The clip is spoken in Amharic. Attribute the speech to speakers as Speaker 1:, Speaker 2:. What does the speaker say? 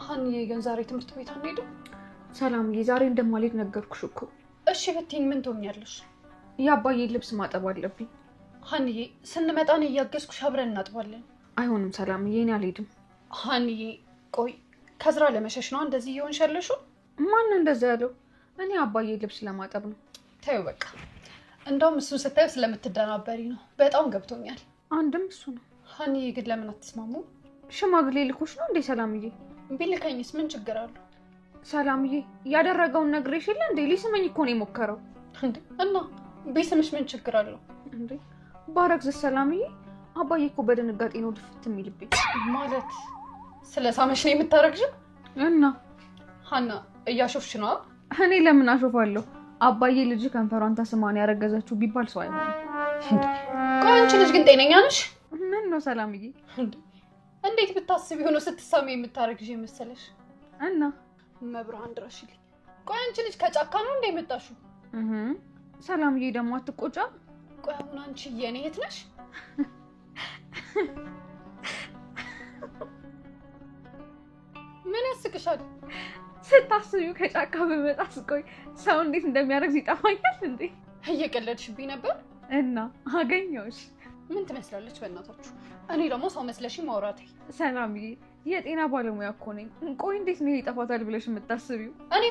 Speaker 1: ሀንዬ ግን ዛሬ ትምህርት ቤት አንሄድም?
Speaker 2: ሰላምዬ ዛሬ እንደማልሄድ ነገርኩሽ እኮ።
Speaker 1: እሺ ብትይኝ ምን ትሆኛለሽ?
Speaker 2: የአባዬን ልብስ ማጠብ አለብኝ።
Speaker 1: ሀንዬ ስንመጣ ነው እያገዝኩሽ አብረን እናጥባለን።
Speaker 2: አይሆንም ሰላምዬ እኔ አልሄድም።
Speaker 1: ሀንዬ ቆይ ከስራ ለመሸሽ ነው እንደዚህ እየሆንሽ ያለሽው?
Speaker 2: ማን እንደዛ ያለው? እኔ አባዬን ልብስ ለማጠብ ነው።
Speaker 1: ተይው በቃ። እንደውም እሱን ስታዩ ስለምትደናበሪ ነው። በጣም ገብቶኛል።
Speaker 2: አንድም እሱ ነው።
Speaker 1: ሀንዬ ግን ለምን አትስማሙ?
Speaker 2: ሽማግሌ ልኮሽ ነው እንዴ ሰላምዬ?
Speaker 1: ቢልከኝስ ምን ችግር አለው?
Speaker 2: ሰላምዬ ያደረገውን ነግሬሽ የለ እንዴ? ሊስመኝ እኮ ነው የሞከረው።
Speaker 1: እንዴ እና ቢስምሽ ምን ችግር አለው?
Speaker 2: እንዴ ባረግዝ ሰላምዬ አባዬ እኮ በድንጋጤ ነው ድፍት የሚልብኝ።
Speaker 1: ማለት ስለሳመሽ ነው የምታረግዥው?
Speaker 2: እና
Speaker 1: ሀና እያሾፍሽ ነው?
Speaker 2: እኔ ለምን አሾፋለሁ? አባዬ ልጅ ከንፈሯን ተስማን ያረገዘችው ቢባል ሰው አይሆንም።
Speaker 1: ቆይ አንቺ ልጅ ግን ጤነኛ ነሽ?
Speaker 2: ምን ነው ሰላምዬ?
Speaker 1: እንዴት ብታስቢ ሆኖ ስትሳሚ የምታረግዥ መሰለሽ?
Speaker 2: እና
Speaker 1: መብርሃን ድረሽልኝ። ቆይ አንቺ ልጅ ከጫካ ነው እንደ የመጣሽው?
Speaker 2: ሰላምዬ ደግሞ አትቆጫ።
Speaker 1: ቆይ አሁን አንቺ የኔ እህት ነሽ? ምን ያስቅሻል?
Speaker 2: ስታስቢው ከጫካ በመጣስ ቆይ ሰው እንዴት እንደሚያረግዝ ይጠፋኛል እንዴ?
Speaker 1: እየቀለድሽብኝ ነበር።
Speaker 2: እና አገኘሁሽ።
Speaker 1: ምን ትመስላለች በእናታችሁ? እኔ ደግሞ ሰው መስለሽ ማውራቴ።
Speaker 2: ሰላምዬ የጤና ባለሙያ እኮ ነኝ። ቆይ እንዴት ነው ይጠፋታል ብለሽ የምታስቢው?
Speaker 1: እኔ